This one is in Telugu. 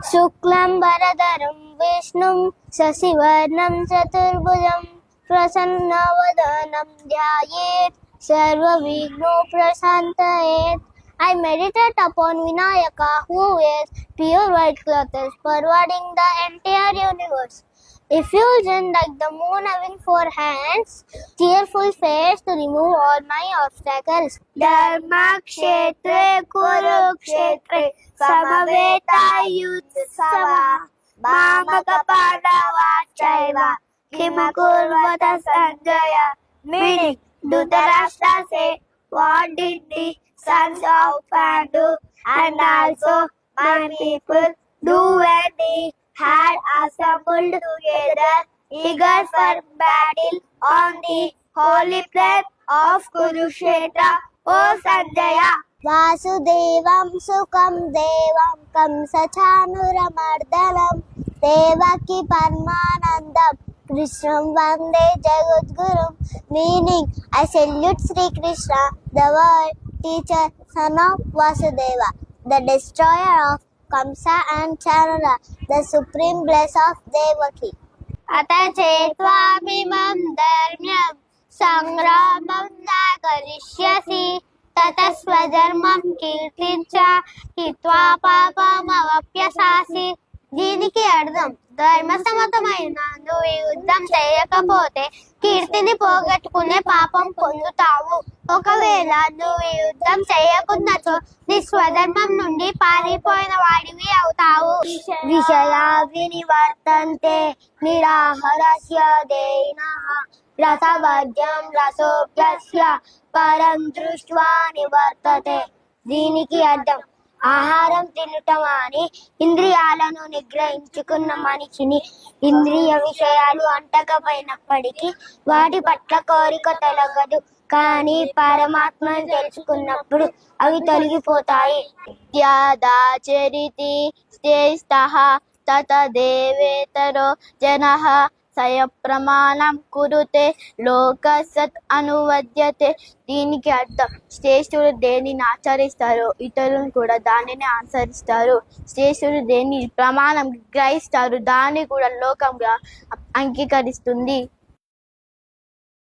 శుక్లాంబరధరం విష్ణుం శశివర్ణం చతుర్భుజం ప్రసన్నవదనం ధ్యాయేత్ సర్వవిఘ్నోపశాంతయేత్. I meditate upon Vinayaka, who wears pure white clothes, pervading the entire universe. Effulgent like the moon having 4 hands, cheerful face to remove all my obstacles. Dharma kshetre kurukshetre samaveta mamaka pandava chaiva kimakurvata sanjaya. Meaning, Dhritarashtra said, what did the sons of Pandu and also my people do when they had assembled together, eager for battle on the holy plain of Kurukshetra, O Sanjaya? Vasudevam Sukam Devam Kamsachanuramardanam Devaki Parmanandam Krishnam Vande Jagadgurum. Meaning, I salute Sri Krishna, the world teacher, son of Vasudeva, the destroyer of Kamsa and Chanura, the supreme bliss of Devaki. Ata chetvaimam dharmyam sangramam na karishyasi tatasvadharmam kirtincha hitva papam avapyasasi. దీనికి అర్థం, ధర్మసమ్మతమైన నువ్వు ఈ యుద్ధం చేయకపోతే కీర్తిని పోగొట్టుకునే పాపం పొందుతావు. ఒకవేళ నువ్వు ఈ యుద్ధం చేయకున్నచో నీ స్వధర్మం నుండి పారిపోయిన వాడివి అవుతావు. విషయా వినివర్తంతే నిరాహారస్య దేయినః రసవర్జ్యం రసోప్యస్య పరం దృష్ట్వా నివర్తతే. దీనికి అర్థం, ఆహారం తినటం అని ఇంద్రియాలను నిగ్రహించుకున్న మనిషిని ఇంద్రియ విషయాలు అంటకపోయినప్పటికీ వాటి పట్ల కోరిక తొలగదు, కానీ పరమాత్మను తెలుసుకున్నప్పుడు అవి తొలగిపోతాయి. యదాచరితి శ్రేష్టః తతదేవేతరో జనః స్వయప్రమాణం కురుతే లోక సత్ అనువద్యతే. దీనికి అర్థం, శ్రేష్ఠుడు దేనిని ఆచరిస్తారో ఇతరులు కూడా దానిని అనుసరిస్తారు. శ్రేష్ఠుడు దేన్ని ప్రమాణం గ్రహిస్తారు దాన్ని కూడా లోకంగా అంగీకరిస్తుంది.